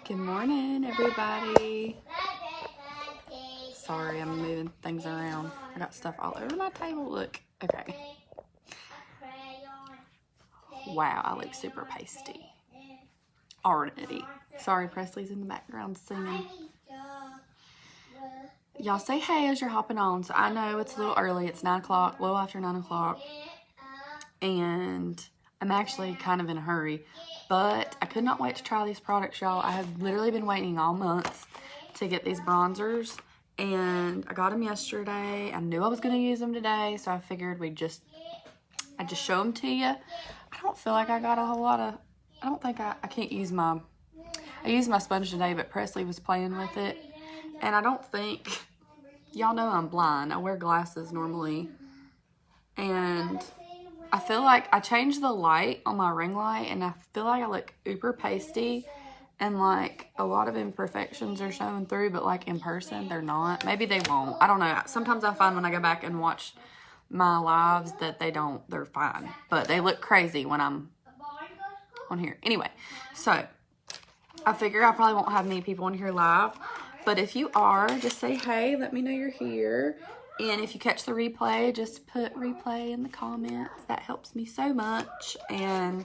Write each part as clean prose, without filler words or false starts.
Good morning, everybody. Sorry, I'm moving things around. I got stuff all over my table. Look. Okay. Wow, I look super pasty already. Sorry, Presley's in the background singing. Y'all say hey as you're hopping on. So I know it's a little early. It's 9 o'clock, a little after 9 o'clock. And I'm actually kind of in a hurry. But I could not wait to try these products, y'all. I have literally been waiting all month to get these bronzers. And I got them yesterday. I knew I was going to use them today. So I figured I'd just show them to you. I don't feel like I got a whole lot of... I don't think I can't use my... I used my sponge today, but Presley was playing with it. And I don't think... Y'all know I'm blind. I wear glasses normally. And I feel like I changed the light on my ring light, and I feel like I look uber pasty, and like a lot of imperfections are showing through, but like in person they're not. Maybe they won't. I don't know. Sometimes I find when I go back and watch my lives that they're fine, but they look crazy when I'm on here. Anyway, so I figure I probably won't have many people on here live, but if you are, just say hey, let me know you're here. And if you catch the replay, just put replay in the comments. That helps me so much. And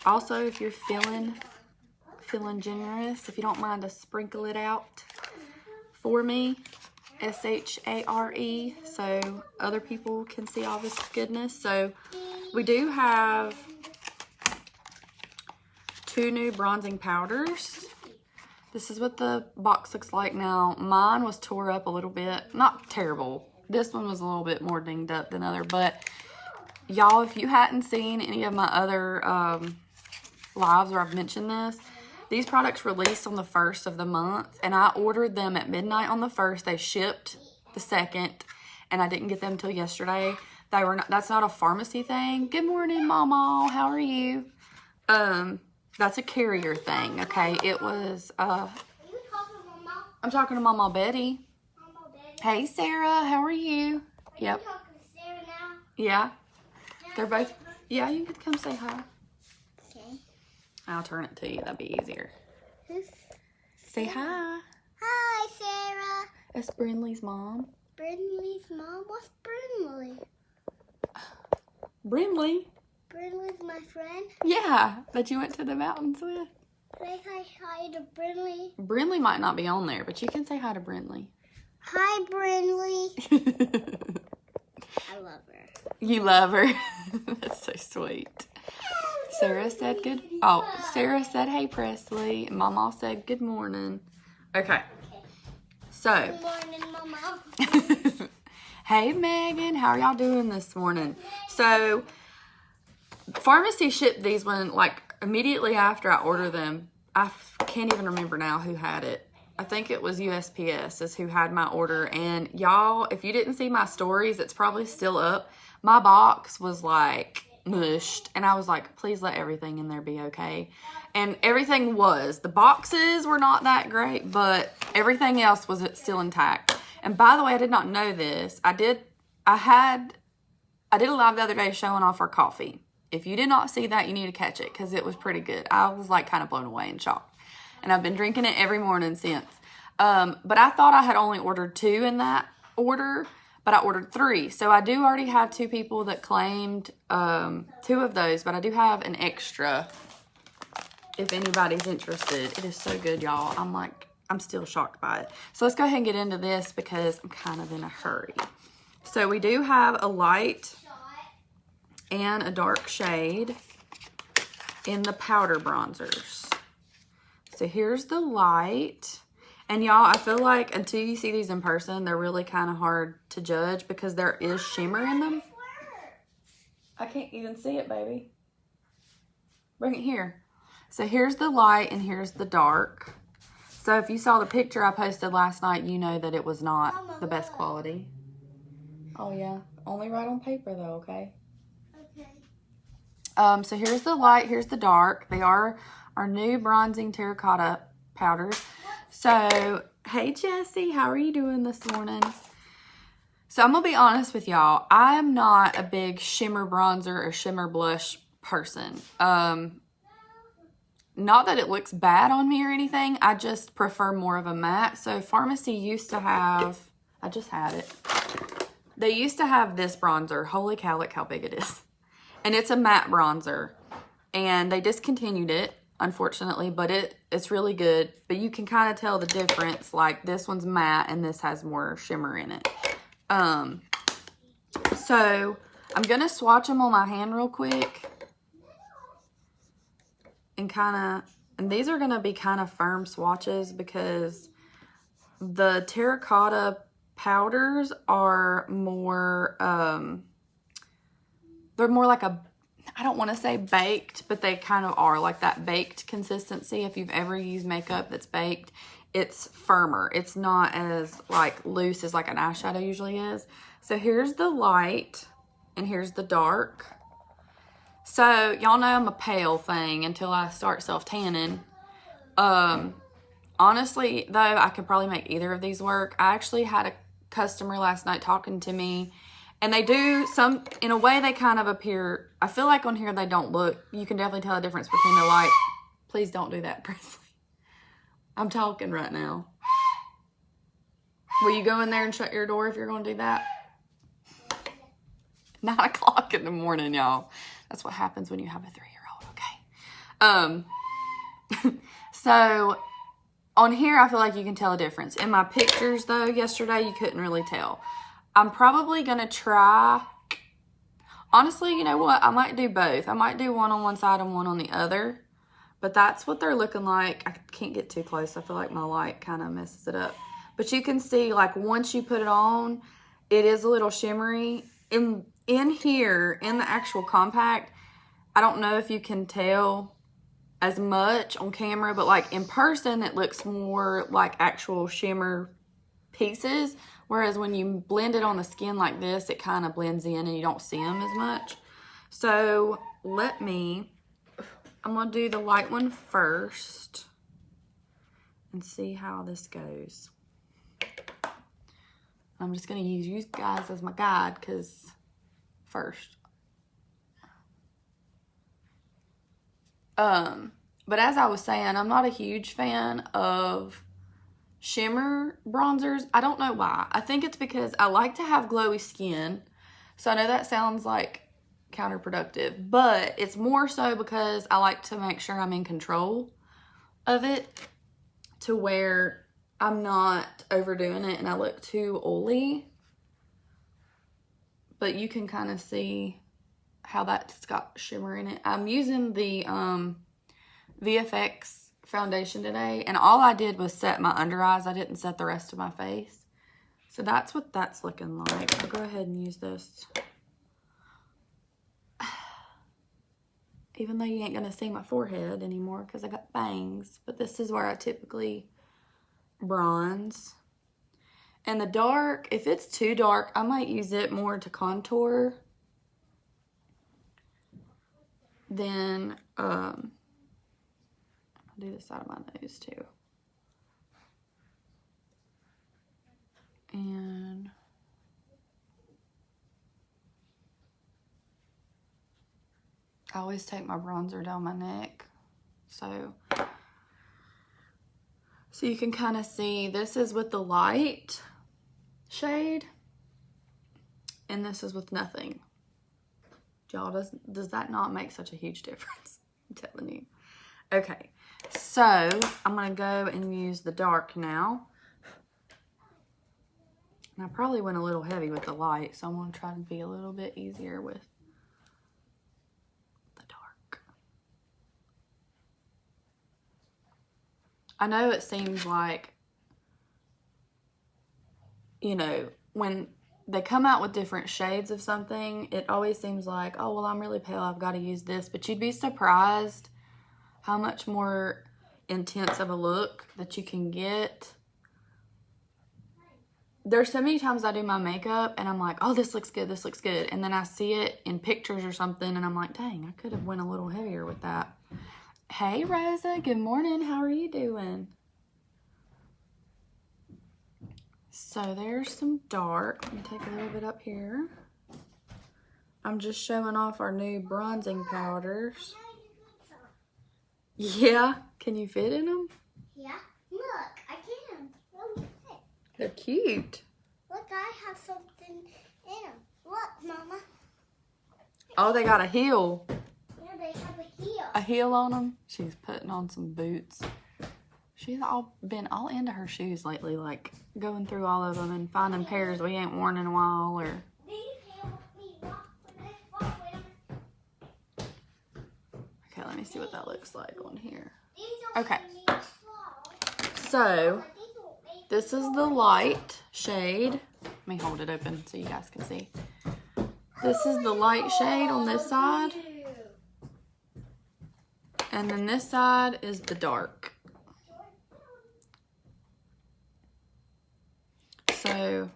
also, if you're feeling generous, if you don't mind to sprinkle it out for me, S-H-A-R-E, so other people can see all this goodness. So we do have 2 new bronzing powders. This is what the box looks like now. Mine was tore up a little bit. Not terrible. This one was a little bit more dinged up than other. But y'all, if you hadn't seen any of my other lives where I've mentioned this, these products released on the 1st of the month. And I ordered them at midnight on the 1st. They shipped the 2nd. And I didn't get them until yesterday. That's not a Farmasi thing. Good morning, Mama. How are you? That's a carrier thing, okay? It was, I'm talking to Mama Betty. Mama Betty. Hey, Sarah, how are you? Yep. You talking to Sarah now? Yeah. They're both, yeah, you could come say hi. Okay. I'll turn it to you, that'd be easier. Say hi. Hi, Sarah. It's Brinley's mom. Brinley's mom? What's Brinley? Brinley? Brinley's my friend? Yeah, that you went to the mountains with. Say hi to Brinley. Brinley might not be on there, but you can say hi to Brinley. Hi, Brinley. I love her. You love her? That's so sweet. Sarah said good. Oh, Sarah said, hey, Presley. Mama said good morning. Okay. So. Good morning, Mama. Hey, Megan. How are y'all doing this morning? So, Farmasi shipped these one like immediately after I ordered them. I can't even remember now who had it. I think it was USPS is who had my order. And y'all, if you didn't see my stories, it's probably still up. My box was like mushed. And I was like, please let everything in there be okay. And everything was. The boxes were not that great, but everything else was still intact. And by the way, I did not know this. I did a live the other day showing off our coffee. If you did not see that, you need to catch it because it was pretty good. I was like kind of blown away and shocked. And I've been drinking it every morning since. But I thought I had only ordered 2 in that order, but I ordered 3. So I do already have 2 people that claimed 2 of those, but I do have an extra if anybody's interested. It is so good, y'all. I'm still shocked by it. So let's go ahead and get into this because I'm kind of in a hurry. So we do have a light and a dark shade in the powder bronzers. So here's the light. And y'all, I feel like until you see these in person, they're really kind of hard to judge because there is shimmer in them. I can't even see it, baby. Bring it here. So here's the light and here's the dark. So if you saw the picture I posted last night, you know that it was not the best quality. Oh yeah, only right on paper though, okay? So here's the light, here's the dark. They are our new bronzing terracotta powders. So, hey Jessie, how are you doing this morning? So I'm gonna be honest with y'all. I am not a big shimmer bronzer or shimmer blush person. not that it looks bad on me or anything. I just prefer more of a matte. So Farmasi used to have, I just had it. They used to have this bronzer. Holy cow, look how big it is. And it's a matte bronzer. And they discontinued it, unfortunately, but it's really good. But you can kind of tell the difference. Like this one's matte and this has more shimmer in it. So I'm going to swatch them on my hand real quick. And these are going to be kind of firm swatches because the Terracotta powders are more, they're more like a, I don't want to say baked, but they kind of are like that baked consistency. If you've ever used makeup that's baked, it's firmer. It's not as like loose as like an eyeshadow usually is. So here's the light and here's the dark. So y'all know I'm a pale thing until I start self-tanning. Honestly though, I could probably make either of these work. I actually had a customer last night talking to me, and they do some, in a way they kind of appear, I feel like on here they don't look, you can definitely tell the difference between the light. Please don't do that, Presley. I'm talking right now. Will you go in there and shut your door if you're going to do that? 9 o'clock in the morning, y'all. That's what happens when you have a 3-year-old, okay? So on here, I feel like you can tell a difference. In my pictures, though, yesterday, you couldn't really tell. I'm probably going to try, honestly, you know what? I might do both. I might do one on one side and one on the other. But that's what they're looking like. I can't get too close. I feel like my light kind of messes it up. But you can see, like, once you put it on, it is a little shimmery. In here, in the actual compact, I don't know if you can tell as much on camera, but like in person, it looks more like actual shimmer pieces. Whereas when you blend it on the skin like this, it kind of blends in and you don't see them as much. So I'm going to do the light one first and see how this goes. I'm just going to use you guys as my guide because first. But as I was saying, I'm not a huge fan of shimmer bronzers. I don't know why. I think it's because I like to have glowy skin. So I know that sounds like counterproductive, but it's more so because I like to make sure I'm in control of it to where I'm not overdoing it and I look too oily. But you can kind of see how that's got shimmer in it. I'm using the VFX foundation today, and all I did was set my under eyes. I didn't set the rest of my face. So that's what that's looking like. I'll go ahead and use this. Even though you ain't gonna see my forehead anymore because I got bangs, but this is where I typically bronze. And the dark, if it's too dark, I might use it more to contour. Then I'll do the side of my nose too. And I always take my bronzer down my neck. So you can kind of see this is with the light shade and this is with nothing. Y'all, does that not make such a huge difference? I'm telling you. Okay, so I'm gonna go and use the dark now. And I probably went a little heavy with the light, so I'm gonna try to be a little bit easier with the dark. I know it seems like, you know, when they come out with different shades of something, it always seems like, oh, well, I'm really pale, I've got to use this. But you'd be surprised how much more intense of a look that you can get. There's so many times I do my makeup and I'm like, oh, this looks good, this looks good. And then I see it in pictures or something and I'm like, dang, I could have went a little heavier with that. Hey, Rosa, good morning. How are you doing? So there's some dark. Let me take a little bit up here. I'm just showing off our new bronzing powders. Yeah? Can you fit in them? Yeah. Look, I can. Really fit. They're cute. Look, I have something in them. Look, Mama. Oh, they got a heel. Yeah, they have a heel. A heel on them. She's putting on some boots. She's been all into her shoes lately, like going through all of them and finding pairs we ain't worn in a while. Or okay, let me see what that looks like on here. Okay, so this is the light shade. Let me hold it open so you guys can see. This is the light shade on this side. And then this side is the dark. So,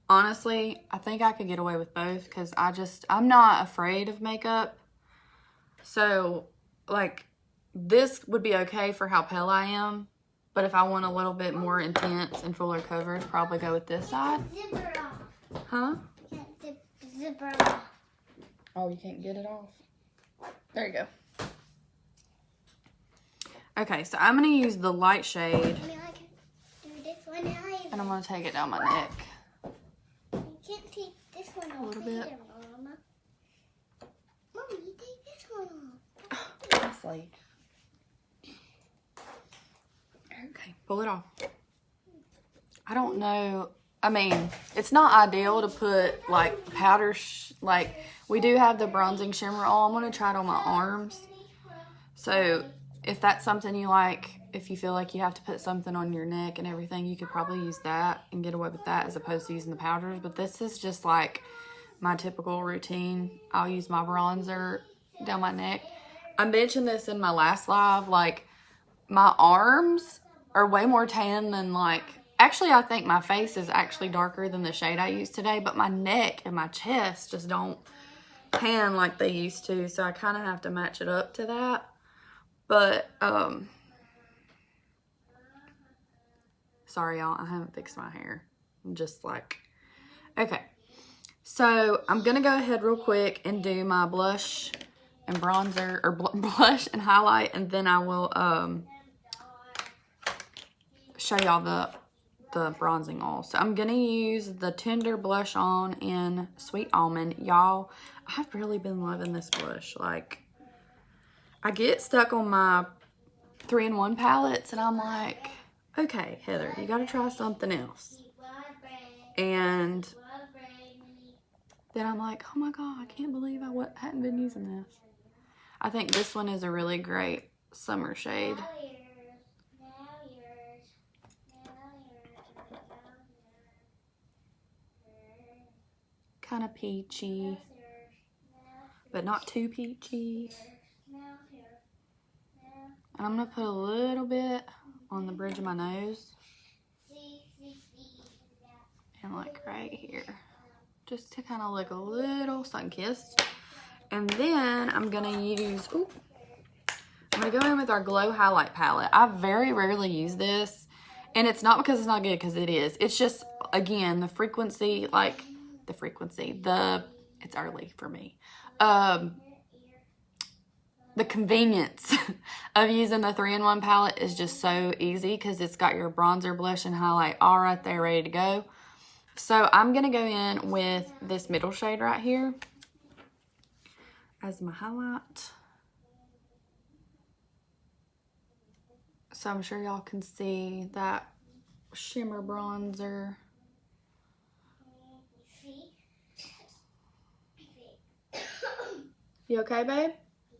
honestly, I think I could get away with both because I'm not afraid of makeup. So, like, this would be okay for how pale I am. But if I want a little bit more intense and fuller coverage, probably go with this side. Zipper off. Huh? Can't zipper off. Oh, you can't get it off? There you go. Okay, so I'm going to use the light shade. I mean, I can do this one now. And I'm going to take it down my neck. You can't take this one off. A little bit. Here, Mama. Mommy, you take this one off. Honestly. Okay, pull it off. I don't know. I mean, it's not ideal to put like powder, like we do have the bronzing shimmer oil. I'm going to try it on my arms. So if that's something you like, if you feel like you have to put something on your neck and everything, you could probably use that and get away with that as opposed to using the powders. But this is just like my typical routine. I'll use my bronzer down my neck. I mentioned this in my last live, like my arms are way more tan than like, actually I think my face is actually darker than the shade I used today, but my neck and my chest just don't tan like they used to. So I kind of have to match it up to that. But, sorry y'all, I haven't fixed my hair. I'm just like, okay. So I'm going to go ahead real quick and do my blush and bronzer, or blush and highlight, and then I will, show y'all the bronzing oil. So I'm going to use the Tender Blush On in Sweet Almond. Y'all, I've really been loving this blush. Like, I get stuck on my 3-in-1 palettes and I'm like, okay, Heather, you got to try something else. And then I'm like, oh my God, I can't believe I hadn't been using this. I think this one is a really great summer shade. Kind of peachy, but not too peachy. And I'm going to put a little bit on the bridge of my nose. And like right here. Just to kind of look a little sun-kissed. And then I'm going to use, I'm going to go in with our Glow Highlight Palette. I very rarely use this. And it's not because it's not good, because it is. It's just, again, the frequency, like, it's early for me. The convenience of using the 3-in-1 palette is just so easy because it's got your bronzer, blush, and highlight all right there ready to go. So I'm going to go in with this middle shade right here as my highlight. So I'm sure y'all can see that shimmer bronzer. You okay, babe?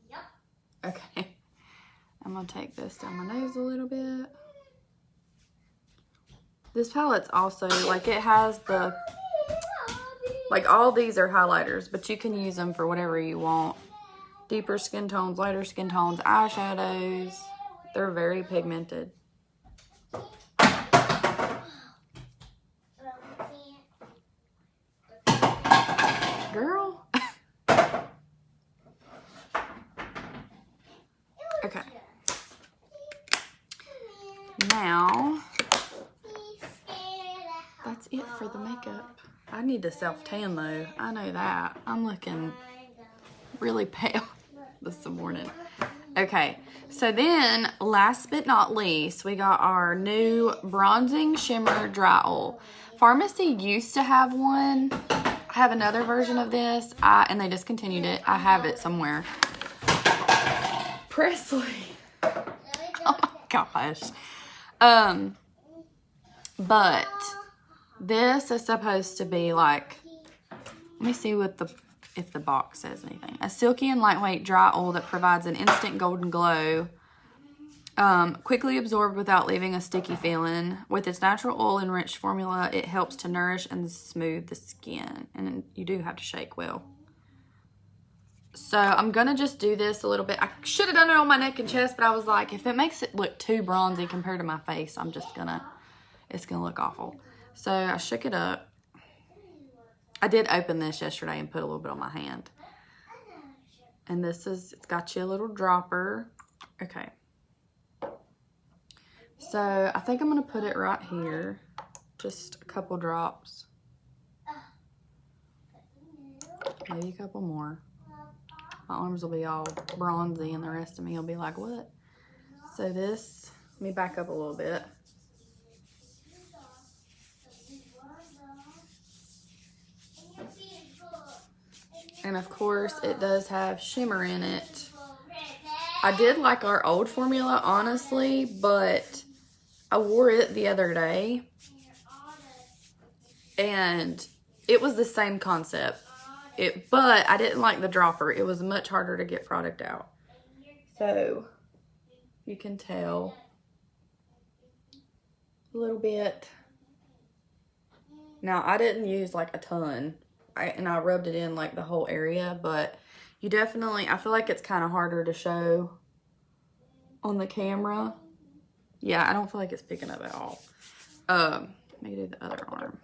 Yep. Okay. I'm going to take this down my nose a little bit. This palette's also, like, it has the, like, all these are highlighters, but you can use them for whatever you want. Deeper skin tones, lighter skin tones, eyeshadows. They're very pigmented. Girl. Okay. Now, that's it for the makeup. I need to self-tan though. I know that. I'm looking really pale this morning. Okay, so then last but not least, we got our new Bronzing Shimmer Dry Oil. Farmasi used to have one. I have another version of this, and they discontinued it. I have it somewhere. Presley. Oh my gosh. But this is supposed to be like, let me see what if the box says anything. A silky and lightweight dry oil that provides an instant golden glow. Quickly absorbed without leaving a sticky feeling. With its natural oil-enriched formula, it helps to nourish and smooth the skin. And you do have to shake well. So I'm going to just do this a little bit. I should have done it on my neck and chest, but I was like, if it makes it look too bronzy compared to my face, it's going to look awful. So I shook it up. I did open this yesterday and put a little bit on my hand. And it's got you a little dropper. Okay. So I think I'm going to put it right here. Just a couple drops. Maybe a couple more. My arms will be all bronzy and the rest of me will be like, what? So this, let me back up a little bit. And of course, it does have shimmer in it. I did like our old formula, honestly, but I wore it the other day. And it was the same concept. But I didn't like the dropper. It was much harder to get product out. So, you can tell a little bit. Now, I didn't use like a ton. And I rubbed it in like the whole area, but you definitely, I feel like it's kind of harder to show on the camera. Yeah, I don't feel like it's picking up at all. Let me do the other arm.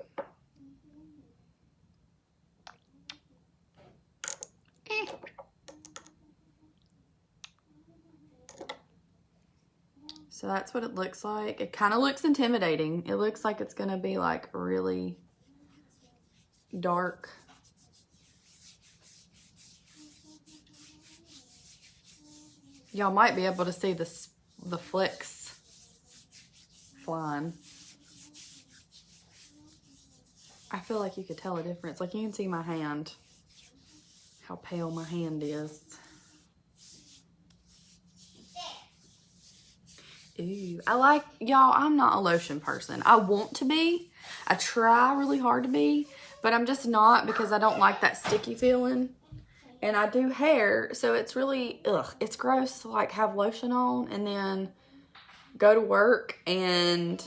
So that's what it looks like. It kind of looks intimidating. It looks like it's going to be like really dark. Y'all might be able to see the flecks flying. I feel like you could tell a difference. Like you can see my hand, how pale my hand is. Ooh, y'all, I'm not a lotion person. I want to be. I try really hard to be, but I'm just not because I don't like that sticky feeling. And I do hair, so it's really, it's gross to like have lotion on and then go to work and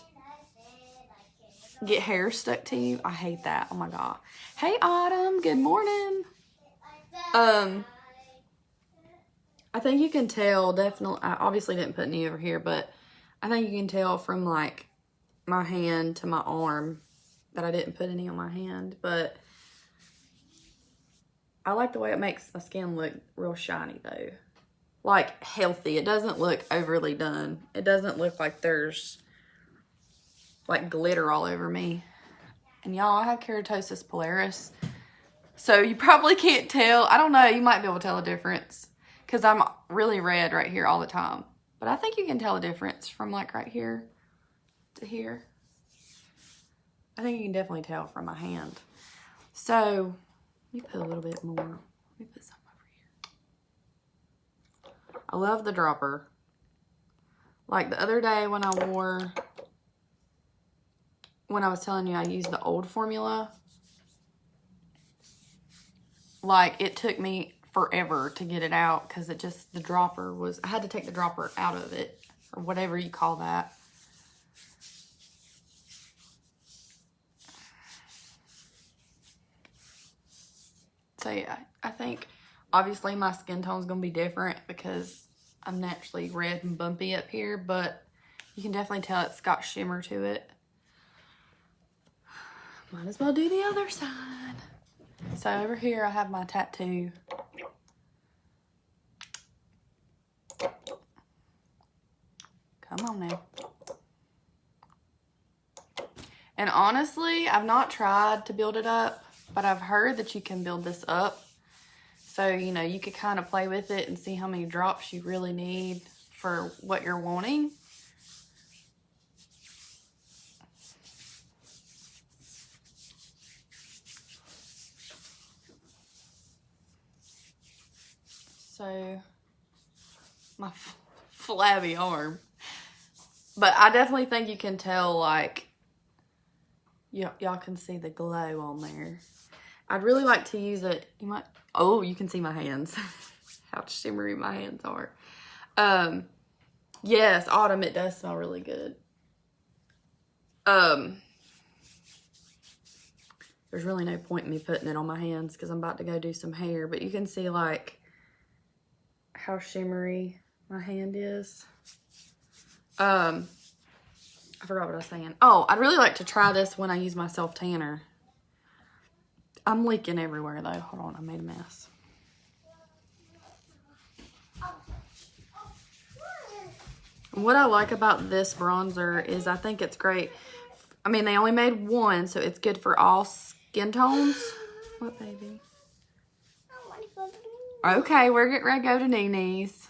get hair stuck to you. I hate that. Oh my God. Hey, Autumn. Good morning. I think you can tell, definitely, I obviously didn't put any over here, but I think you can tell from like my hand to my arm that I didn't put any on my hand, but I like the way it makes my skin look real shiny though. Like healthy. It doesn't look overly done. It doesn't look like there's like glitter all over me. And y'all, I have keratosis pilaris. So you probably can't tell. I don't know. You might be able to tell a difference because I'm really red right here all the time. But I think you can tell a difference from like right here to here. I think you can definitely tell from my hand. So let me put a little bit more. Let me put some over here. I love the dropper. Like the other day when I was telling you I used the old formula, like it took me forever to get it out because the dropper was, I had to take the dropper out of it or whatever you call that. So yeah, I think obviously my skin tone is going to be different because I'm naturally red and bumpy up here, but you can definitely tell it's got shimmer to it. Might as well do the other side. So over here I have my tattoo. Come on now. And honestly, I've not tried to build it up, but I've heard that you can build this up. So, you know, you could kind of play with it and see how many drops you really need for what you're wanting. So, my flabby arm. But I definitely think you can tell, like, y'all can see the glow on there. I'd really like to use it. You might, oh, you can see my hands. How shimmery my hands are. Yes, Autumn, it does smell really good. There's really no point in me putting it on my hands because I'm about to go do some hair. But you can see, like, how shimmery my hand is. I forgot what I was saying. Oh, I'd really like to try this when I use my self-tanner. I'm leaking everywhere, though. Hold on, I made a mess. What I like about this bronzer is I think it's great. I mean, they only made one, so it's good for all skin tones. What, baby? I want to go to Okay, we're getting ready to go to Nene's.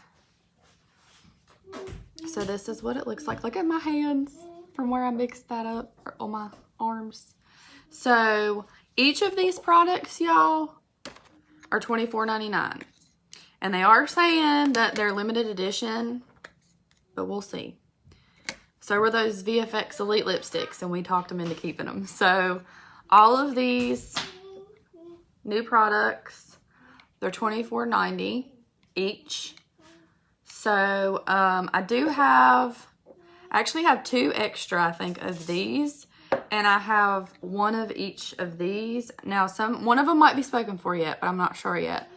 So this is what it looks like. Look at my hands from where I mixed that up on my arms. So each of these products, y'all, are $24.99. And they are saying that they're limited edition, but we'll see. So were those VFX Elite lipsticks, and we talked them into keeping them. So all of these new products, they're $24.90 each. So I actually have 2 extra, I think, of these. And I have 1 of each of these. Now, one of them might be spoken for yet, but I'm not sure yet.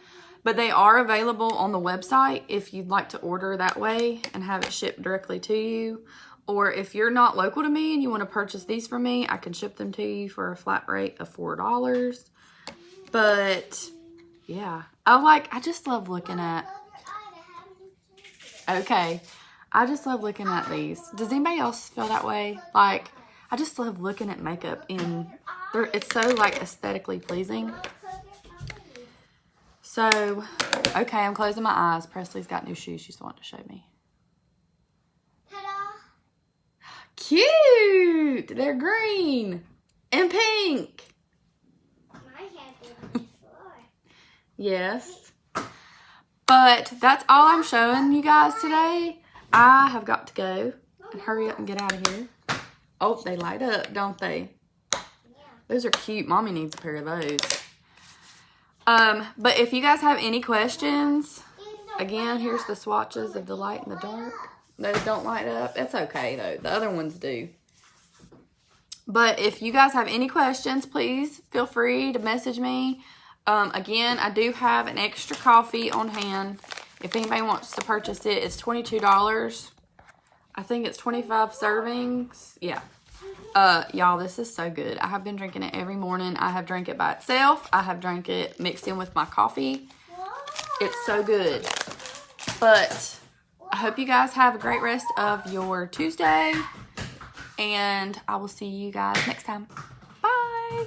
But they are available on the website if you'd like to order that way and have it shipped directly to you. Or if you're not local to me and you want to purchase these from me, I can ship them to you for a flat rate of $4. But yeah, I just love looking at. Okay, I just love looking at these. Does anybody else feel that way? Like, I just love looking at makeup it's so like aesthetically pleasing. So, okay, I'm closing my eyes. Presley's got new shoes she's wanting to show me. Ta-da! Cute! They're green and pink. My hand is before. Yes. But that's all I'm showing you guys today. I have got to go and hurry up and get out of here. Oh, they light up, don't they? Yeah. Those are cute. Mommy needs a pair of those. But if you guys have any questions, again, here's the swatches of the light and the dark. Those don't light up. It's okay, though. The other ones do. But if you guys have any questions, please feel free to message me. Again, I do have an extra coffee on hand. If anybody wants to purchase it, it's $22. I think it's 25 servings. Yeah. Y'all, this is so good. I have been drinking it every morning. I have drank it by itself. I have drank it mixed in with my coffee. It's so good. But I hope you guys have a great rest of your Tuesday. And I will see you guys next time. Bye.